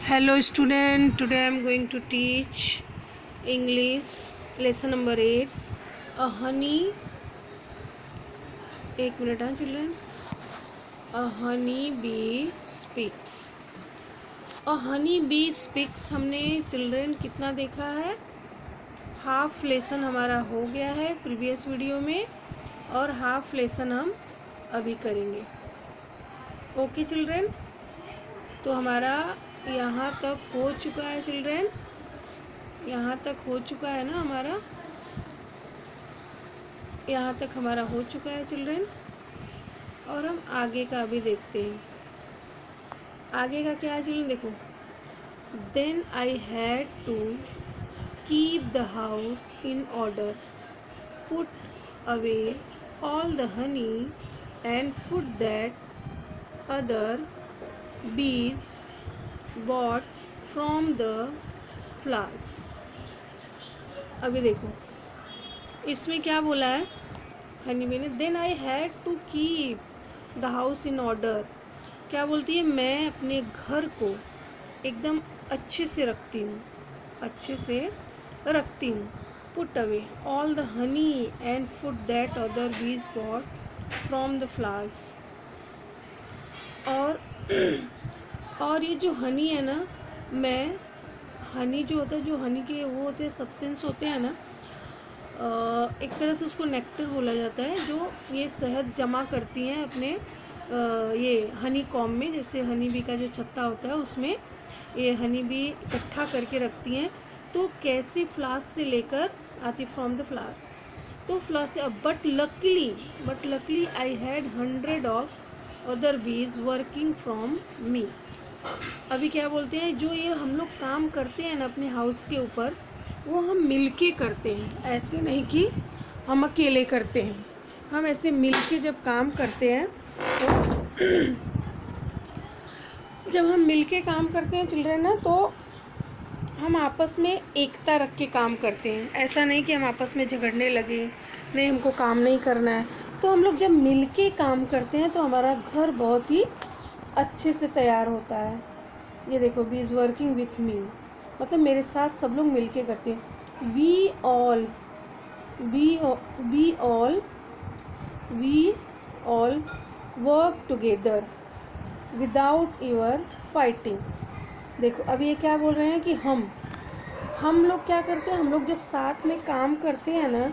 Hello student, today I am going to teach English lesson number 8 a honey एक minute हाँ children a honey bee speaks a honey bee speaks हमने children कितना देखा है half lesson हमारा हो गया है प्रीवियस वीडियो में और हाफ लेसन हम अभी करेंगे ओके चिल्ड्रन तो हमारा यहाँ तक हो चुका है चिल्ड्रन यहाँ तक हो चुका है ना हमारा यहाँ तक हमारा हो चुका है चिल्ड्रन और हम आगे का भी देखते हैं आगे का क्या है चिल्ड्रन देखो then I had to keep the house in order put away all the honey and food that other bees bought from the flowers। अभी देखो इसमें क्या बोला है हनी बी ने then I had to keep the house in order क्या बोलती है मैं अपने घर को एकदम अच्छे से रखती हूँ put away all the honey and food that other बीज बॉट फ्रॉम द फ्लावर्स और ये जो हनी है ना मैं हनी जो होता है जो हनी के वो होते हैं सब्सटेंस होते हैं ना एक तरह से उसको नेक्टर बोला जाता है जो ये शहद जमा करती हैं अपने ये हनी कॉम में जैसे हनी बी का जो छत्ता होता है उसमें ये हनी बी इकट्ठा करके रखती हैं तो कैसे फ्लावर्स से लेकर आती फ्रॉम द फ्लावर तो फ्लावर से but luckily I had 100 of other बीज वर्किंग फ्रॉम मी। अभी क्या बोलते हैं जो ये हम लोग काम करते हैं ना अपने हाउस के ऊपर वो हम मिलके करते हैं ऐसे नहीं कि हम अकेले करते हैं हम ऐसे मिलके जब काम करते हैं तो जब हम मिलके काम करते हैं चिल्ड्रन ना तो हम आपस में एकता रख के काम करते हैं ऐसा नहीं कि हम आपस में झगड़ने लगे नहीं हमको काम नहीं करना है तो हम लोग जब मिलके काम करते हैं तो हमारा घर बहुत ही अच्छे से तैयार होता है। ये देखो bee is working with me मतलब मेरे साथ सब लोग मिलके करते हैं we all work together without ever fighting. देखो अब ये क्या बोल रहे हैं कि हम लोग क्या करते हैं हम लोग जब साथ में काम करते हैं ना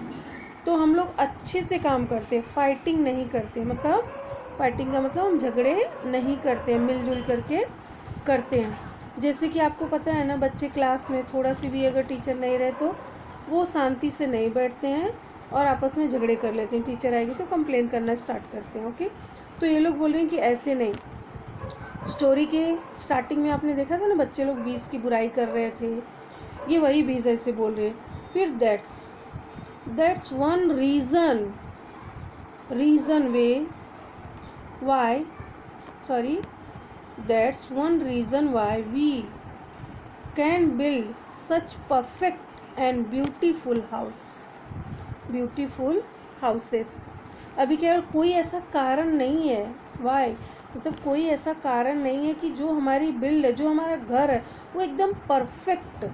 तो हम लोग अच्छे से काम करते हैं फाइटिंग नहीं करते मतलब फाइटिंग का मतलब हम झगड़े नहीं करते हैं मिलजुल करके करते हैं। जैसे कि आपको पता है ना बच्चे क्लास में थोड़ा सी भी अगर टीचर नहीं रहे तो वो शांति से नहीं बैठते हैं और आपस में झगड़े कर लेते हैं टीचर आएगी तो कंप्लेन करना स्टार्ट करते हैं ओके तो ये लोग बोल रहे हैं कि ऐसे नहीं। स्टोरी के स्टार्टिंग में आपने देखा था ना बच्चे लोग बीज की बुराई कर रहे थे ये वही बीज ऐसे बोल रहे हैं फिर that's one reason why we can build such perfect and beautiful houses। अभी क्या कोई ऐसा कारण नहीं है वाई मतलब कोई ऐसा कारण नहीं है कि जो हमारी बिल्ड है जो हमारा घर है वो एकदम परफेक्ट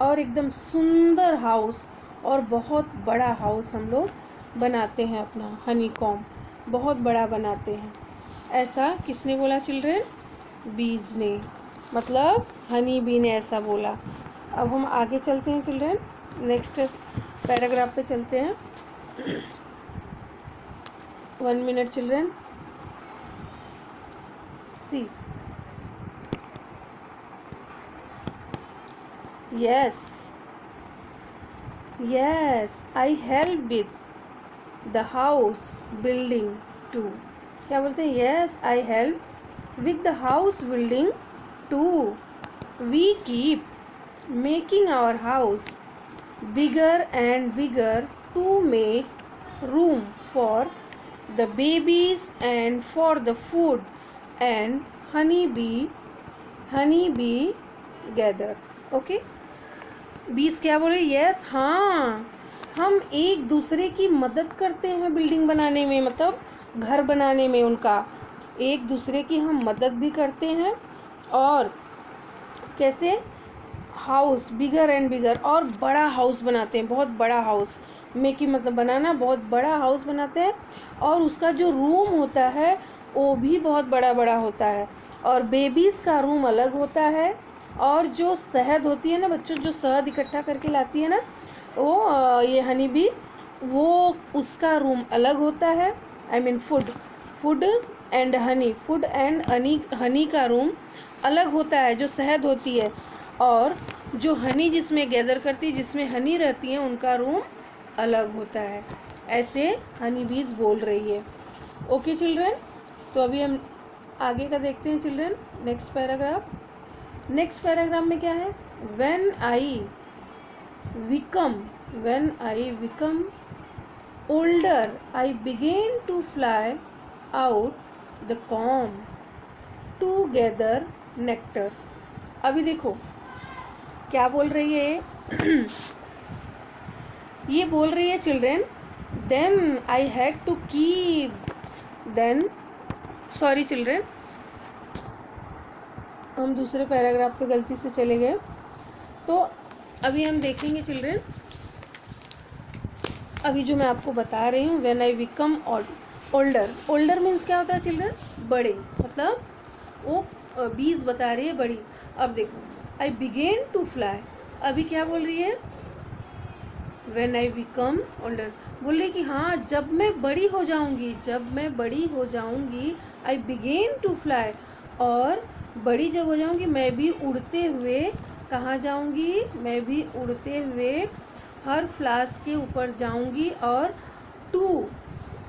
और एकदम सुंदर हाउस और बहुत बड़ा हाउस हम लोग बनाते हैं अपना हनी कॉम बहुत बड़ा बनाते हैं ऐसा किसने बोला चिल्ड्रन बीज ने मतलब हनी बी ने ऐसा बोला। अब हम आगे चलते हैं चिल्ड्रन नेक्स्ट पैराग्राफ पे चलते हैं 1 minute children see yes I help with the house building too। क्या बोलते हैं yes I help with the house building too we keep making our house bigger and bigger to make room for the babies and for the food and honey bee gather okay। बीस क्या बोले yes हाँ हम एक दूसरे की मदद करते हैं बिल्डिंग बनाने में मतलब घर बनाने में उनका एक दूसरे की हम मदद भी करते हैं और कैसे? हाउस बिगर एंड बिगर, और बड़ा हाउस बनाते हैं, बहुत बड़ा हाउस। मेकिंग मतलब बनाना, बहुत बड़ा हाउस बनाते हैं। और उसका जो रूम होता है वो भी बहुत बड़ा बड़ा होता है। और बेबीज़ का रूम अलग होता है। और जो शहद होती है ना बच्चों, जो शहद इकट्ठा करके लाती है ना वो ये हनी बी, वो उसका रूम अलग होता है। I mean food and honey, food and honey का रूम अलग होता है, जो शहद होती है। और जो हनी जिसमें गैदर करती है, जिसमें हनी रहती है, उनका रूम अलग होता है। ऐसे हनी बीज बोल रही है। ओके चिल्ड्रन, तो अभी हम आगे का देखते हैं चिल्ड्रन। नेक्स्ट पैराग्राफ में क्या है? When I become older I begin to fly out the comb to gather nectar. अभी देखो क्या बोल रही है ये बोल रही है children, then I had to keep, then sorry children, हम दूसरे पैराग्राफ पे गलती से चले गए। तो अभी हम देखेंगे चिल्ड्रन, अभी जो मैं आपको बता रही हूँ, when I become older means क्या होता है चिल्ड्रन? बड़े, मतलब वो बीज बता रही है बड़ी। अब देखो, आई बिगेन टू फ्लाई, अभी क्या बोल रही है? व्हेन आई बिकम ओल्डर, बोल रही कि हाँ जब मैं बड़ी हो जाऊंगी, आई बिगेन टू फ्लाई, और बड़ी जब हो जाऊंगी मैं भी उड़ते हुए कहाँ जाऊंगी? मैं भी उड़ते हुए हर फ्लास के ऊपर जाऊंगी। और टू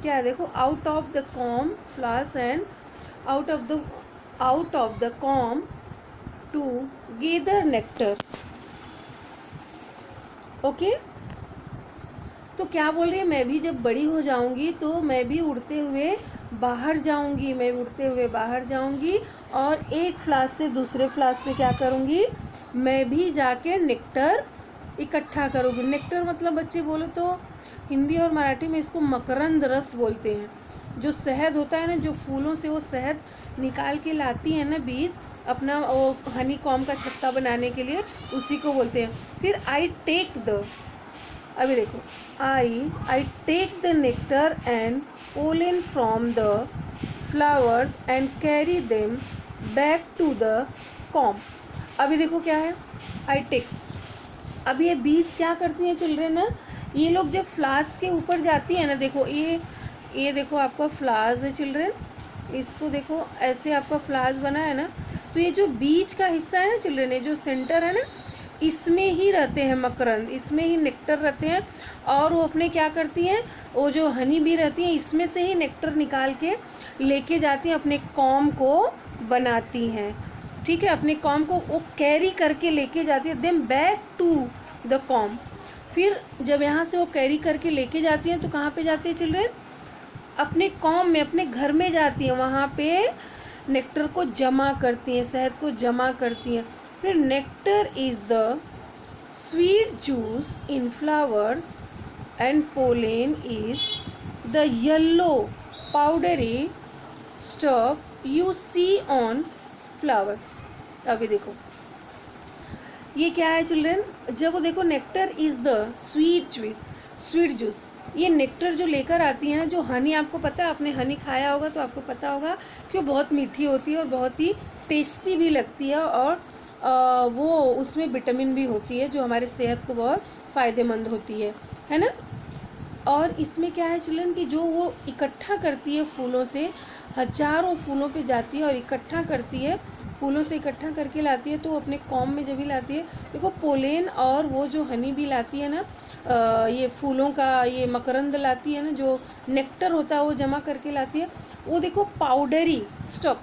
क्या है? देखो, out of the comb flies and out of the comb to gather nectar. Okay, तो क्या बोल रही है? मैं भी जब बड़ी हो जाऊंगी तो मैं भी उड़ते हुए बाहर जाऊंगी, और एक फ्लास से दूसरे फ्लास में क्या करूंगी? मैं भी जाके नेक्टर इकट्ठा करूंगी। नेक्टर मतलब बच्चे बोलो तो हिंदी और मराठी में इसको मकरंद रस बोलते हैं। जो शहद होता है ना, जो फूलों से वो शहद निकाल के लाती है ना बीज, अपना वो हनी कॉम का छत्ता बनाने के लिए, उसी को बोलते हैं। फिर अभी देखो, I take the nectar and pollen from the flowers and carry them back to the comb. अभी देखो क्या है? आई टेक, अब ये बीज क्या करती हैं चिल्ड्रन? ये लोग जब फ्लास के ऊपर जाती है ना, देखो ये देखो आपका फ्लास है चिल्ड्रन, इसको देखो ऐसे आपका फ्लास बना है ना, तो ये जो बीज का हिस्सा है ना चिल्ड्रन, ये जो सेंटर है ना, इसमें ही रहते हैं मकरंद, इसमें ही नेक्टर रहते हैं। और वो अपने क्या करती हैं, वो जो हनी बी रहती हैं, इसमें से ही नेक्टर निकाल के लेके जाती हैं, अपने कॉम को बनाती हैं। ठीक है, अपने कॉम को वो कैरी करके लेके जाती है, them back to the comb. फिर जब यहाँ से वो कैरी करके लेके जाती हैं तो कहाँ पे जाती है चिल्ड्रन? अपने कॉम में, अपने घर में जाती हैं, वहाँ पे नेक्टर को जमा करती हैं, शहद को जमा करती हैं। फिर nectar is the sweet juice in flowers and pollen is the yellow powdery stuff you see on flowers. अभी देखो ये क्या है चिल्ड्रन? जब वो देखो, nectar is the sweet juice, ये नेक्टर जो लेकर आती है ना, जो हनी, आपको पता है, आपने हनी खाया होगा तो आपको पता होगा कि वो बहुत मीठी होती है और बहुत ही टेस्टी भी लगती है, और वो उसमें विटामिन भी होती है जो हमारे सेहत को बहुत फ़ायदेमंद होती है ना। और इसमें क्या है चिल्ड्रन कि जो वो इकट्ठा करती है फूलों से, हजारों फूलों पे जाती है और इकट्ठा करती है, फूलों से इकट्ठा करके लाती है, तो वो अपने कॉम में जब भी लाती है, देखो पोलेन और वो जो हनी भी लाती है ना, ये फूलों का ये मकरंद लाती है ना, जो नेक्टर होता है वो जमा करके लाती है, वो देखो पाउडरी स्टफ,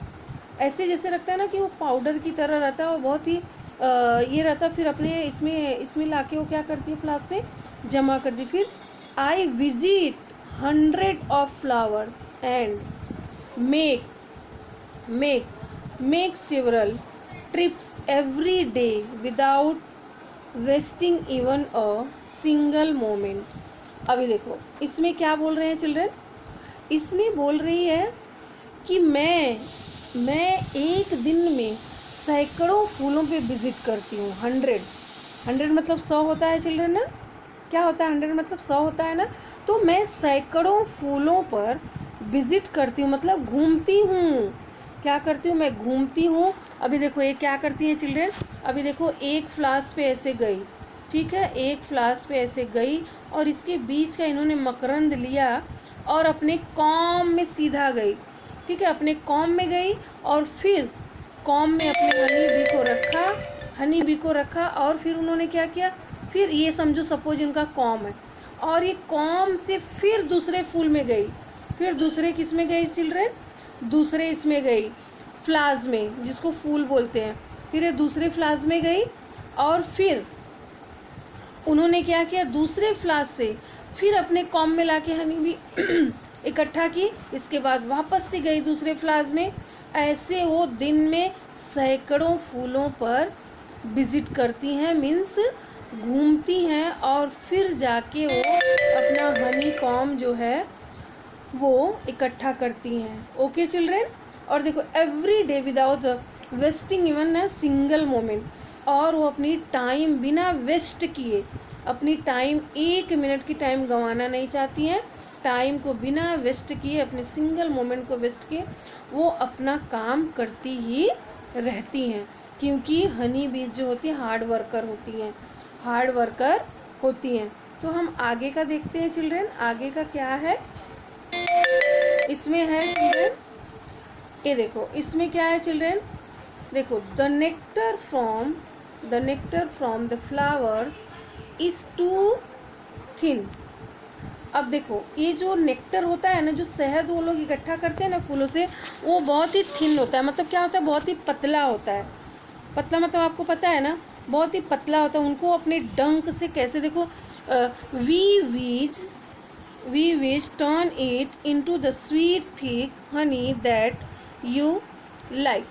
ऐसे जैसे लगता है ना कि वो पाउडर की तरह रहता है और बहुत ही ये रहता है। फिर अपने इसमें लाके वो क्या करती है? फ्लास से जमा करती। फिर I visit 100 of flowers and make several trips every day without wasting even a single moment। अभी देखो इसमें क्या बोल रहे हैं चिल्ड्रन? इसमें बोल रही है कि मैं एक दिन में सैकड़ों फूलों पे विजिट करती हूँ। 100 मतलब 100 होता है चिल्ड्रन ना, क्या होता है 100 मतलब 100 होता है ना। तो मैं सैकड़ों फूलों पर विजिट करती हूँ मतलब घूमती हूँ। क्या करती हूँ, मैं घूमती हूँ। अभी देखो ये क्या करती हैं चिल्ड्रन, अभी देखो एक फ्लावर्स पे ऐसे गई, ठीक है, एक फ्लावर्स पे ऐसे गई और इसके बीच का इन्होंने मकरंद लिया और अपने कॉम में सीधा गई, ठीक है, अपने कॉम में गई और फिर कॉम में अपने हनी बी को रखा, हनी बी को रखा और फिर उन्होंने क्या किया, फिर ये समझो सपोज इनका कॉम है और ये कॉम से फिर दूसरे फूल में गई, फिर दूसरे किस में गई चिल्ड्रन, दूसरे इसमें गई फ्लावर्स में जिसको फूल बोलते हैं, फिर ये दूसरे फ्लावर्स में गई और फिर उन्होंने क्या किया, दूसरे फ्लावर्स से फिर अपने कॉम में लाके हनी भी इकट्ठा की, इसके बाद वापस से गई दूसरे फ्लावर्स में। ऐसे वो दिन में सैकड़ों फूलों पर विजिट करती हैं, मीन्स घूमती हैं और फिर जाके वो अपना हनी कॉम जो है वो इकट्ठा करती हैं। ओके चिल्ड्रन, और देखो every day without wasting even a single moment, और वो अपनी टाइम बिना वेस्ट किए, अपनी टाइम 1 मिनट की टाइम गंवाना नहीं चाहती हैं, टाइम को बिना वेस्ट किए, अपने सिंगल मोमेंट को वेस्ट किए वो अपना काम करती ही रहती हैं, क्योंकि हनी बीज जो होती है हार्ड वर्कर होती हैं, हार्ड वर्कर होती हैं। तो हम आगे का देखते हैं चिल्ड्रन, आगे का क्या है इसमें है चिल्ड्रन, ये देखो इसमें क्या है चिल्ड्रन, देखो the nectar from the flowers is too thin. अब देखो ये जो नेक्टर होता है ना, जो शहद वो लोग इकट्ठा करते हैं ना फूलों से, वो बहुत ही थिन होता है, मतलब क्या होता है, बहुत ही पतला होता है। पतला मतलब आपको पता है ना, बहुत ही पतला होता है। उनको अपने डंक से कैसे, देखो we which turn it into the sweet thick honey that you like.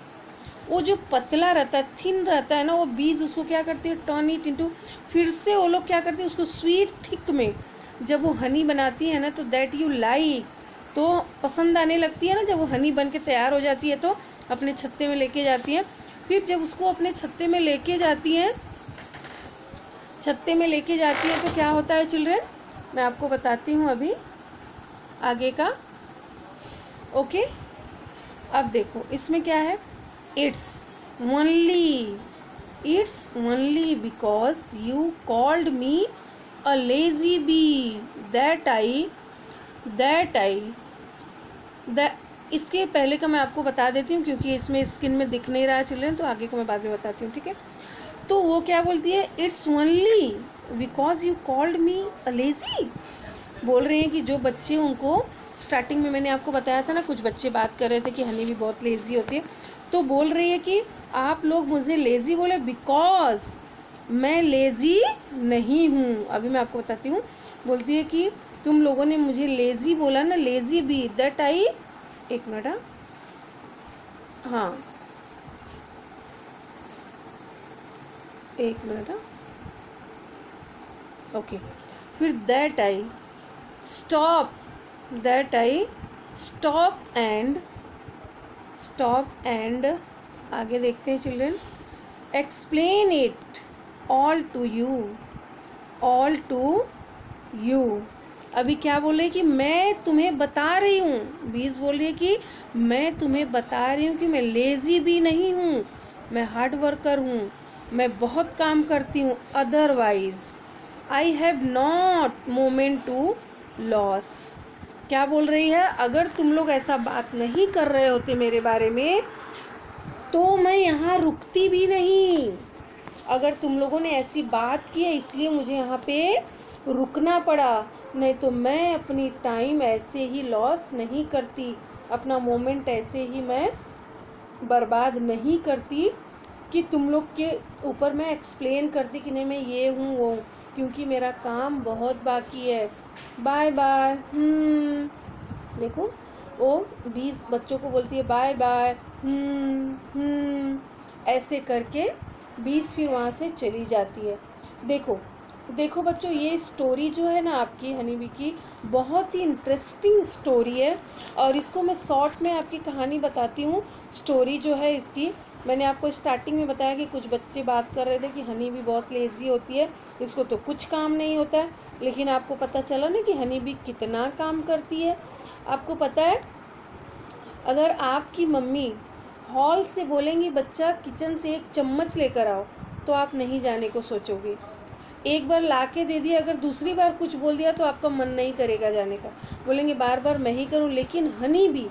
वो जो पतला रहता है, थिन रहता है ना, वो बीज उसको क्या करती है, टर्न इट इनटू, फिर से वो लोग क्या करते हैं उसको स्वीट थिक में जब वो हनी बनाती है ना, तो दैट यू लाइक, तो पसंद आने लगती है ना, जब वो हनी बन के तैयार हो जाती है तो अपने छत्ते में लेके जाती हैं। फिर जब उसको अपने छत्ते में लेके जाती हैं, छत्ते में लेके जाती है तो क्या होता है चिल्ड्रन, मैं आपको बताती हूँ अभी आगे का। ओके, अब देखो इसमें क्या है, it's only because you called me a lazy bee that इसके पहले का मैं आपको बता देती हूँ क्योंकि इसमें स्किन में दिख नहीं रहा चिल्ड्रन, तो आगे को मैं बाद में बताती हूँ, ठीक है। तो वो क्या बोलती है, it's only because you called me a lazy. बोल रहे हैं कि जो बच्चे, उनको स्टार्टिंग में मैंने आपको बताया था ना, कुछ बच्चे बात कर रहे थे कि हनी भी बहुत लेजी होती है, तो बोल रही है कि आप लोग मुझे लेजी बोले बिकॉज मैं लेजी नहीं हूँ। अभी मैं आपको बताती हूँ, बोलती है कि तुम लोगों ने मुझे लेजी बोला ना, लेजी बी दैट आई, एक मिनट, हाँ एक मिनट, ओके, फिर दैट आई स्टॉप एंड आगे देखते हैं children, explain it all to you. अभी क्या बोल रही है कि मैं तुम्हें बता रही हूँ, बीज बोल रही है कि मैं तुम्हें बता रही हूँ कि मैं लेजी भी नहीं हूँ, मैं हार्ड वर्कर हूँ, मैं बहुत काम करती हूँ, otherwise I have not moment to lose. क्या बोल रही है, अगर तुम लोग ऐसा बात नहीं कर रहे होते मेरे बारे में तो मैं यहाँ रुकती भी नहीं। अगर तुम लोगों ने ऐसी बात की है इसलिए मुझे यहाँ पे रुकना पड़ा, नहीं तो मैं अपनी टाइम ऐसे ही लॉस नहीं करती, अपना मोमेंट ऐसे ही मैं बर्बाद नहीं करती कि तुम लोग के ऊपर मैं एक्सप्लेन करती कि नहीं मैं ये हूँ वो हूँ, क्योंकि मेरा काम बहुत बाकी है। Bye bye. देखो वो 20 बच्चों को बोलती है बाय बाय, ऐसे करके 20 फिर वहाँ से चली जाती है। देखो बच्चों, ये स्टोरी जो है ना आपकी हनी बी की, बहुत ही इंटरेस्टिंग स्टोरी है और इसको मैं शॉर्ट में आपकी कहानी बताती हूँ। स्टोरी जो है इसकी मैंने आपको स्टार्टिंग में बताया कि कुछ बच्चे बात कर रहे थे कि हनी बी बहुत लेज़ी होती है, इसको तो कुछ काम नहीं होता है, लेकिन आपको पता चला ना कि हनी बी कितना काम करती है। आपको पता है, अगर आपकी मम्मी हॉल से बोलेंगी बच्चा किचन से एक चम्मच लेकर आओ, तो आप नहीं जाने को सोचोगे। एक बार ला के दे दिया, अगर दूसरी बार कुछ बोल दिया तो आपका मन नहीं करेगा जाने का, बोलेंगे बार बार मैं ही करूँ। लेकिन हनी बी,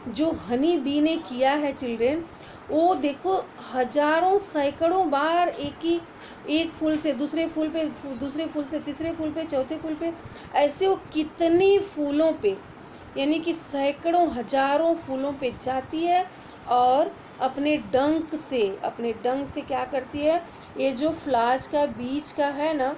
जो हनी बी ने किया है चिल्ड्रेन, वो देखो हजारों सैकड़ों बार एक फूल से दूसरे फूल पे, दूसरे फूल से तीसरे फूल पे, चौथे फूल पे, ऐसे वो कितने फूलों पे, यानी कि सैकड़ों हजारों फूलों पे जाती है और अपने डंक से क्या करती है, ये जो फ्लावर्स का बीज का है ना,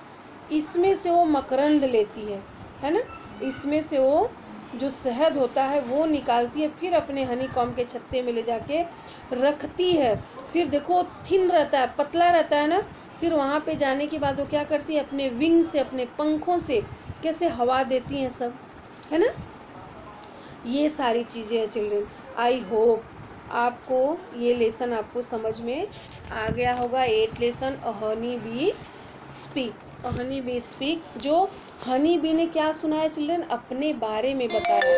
इसमें से वो मकरंद लेती है ना, इसमें से वो जो शहद होता है वो निकालती है, फिर अपने हनी कॉम्ब के छत्ते में ले जाके रखती है। फिर देखो थिन रहता है, पतला रहता है ना, फिर वहाँ पे जाने के बाद वो क्या करती है, अपने विंग से, अपने पंखों से कैसे हवा देती हैं सब, है ना। ये सारी चीज़ें हैं चिल्ड्रन। आई होप आपको ये लेसन आपको समझ में आ गया होगा। 8 lesson honey bee speak. Honey bee speak, जो हनी बी ने क्या सुनाया चिल्ड्रन, अपने बारे में बताया,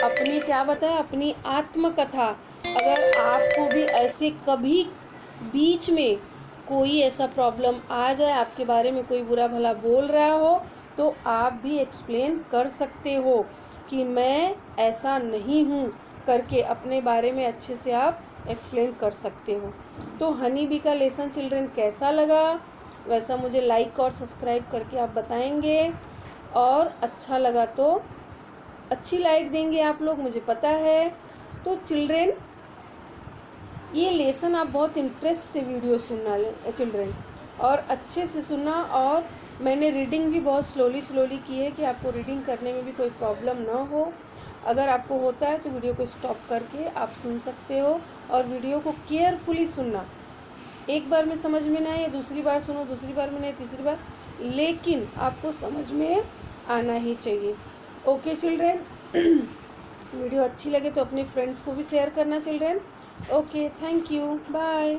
अपनी क्या बताया, अपनी आत्मकथा। अगर आपको भी ऐसे कभी बीच में कोई ऐसा प्रॉब्लम आ जाए, आपके बारे में कोई बुरा भला बोल रहा हो, तो आप भी एक्सप्लेन कर सकते हो कि मैं ऐसा नहीं हूँ करके, अपने बारे में अच्छे से आप एक्सप्लेन कर सकते हो। तो हनी बी का लेसन चिल्ड्रन कैसा लगा, वैसा मुझे लाइक और सब्सक्राइब करके आप बताएंगे, और अच्छा लगा तो अच्छी लाइक देंगे आप लोग, मुझे पता है। तो चिल्ड्रन ये लेसन आप बहुत इंटरेस्ट से वीडियो सुनना चिल्ड्रन, और अच्छे से सुनना। और मैंने रीडिंग भी बहुत स्लोली की है कि आपको रीडिंग करने में भी कोई प्रॉब्लम ना हो। अगर आपको होता है तो वीडियो को स्टॉप करके आप सुन सकते हो, और वीडियो को केयरफुली सुनना। एक बार में समझ में ना आए, दूसरी बार सुनो, दूसरी बार में नहीं, तीसरी बार, लेकिन आपको समझ में आना ही चाहिए। ओके चिल्ड्रन, वीडियो अच्छी लगे तो अपने फ्रेंड्स को भी शेयर करना children. Okay, thank you, bye.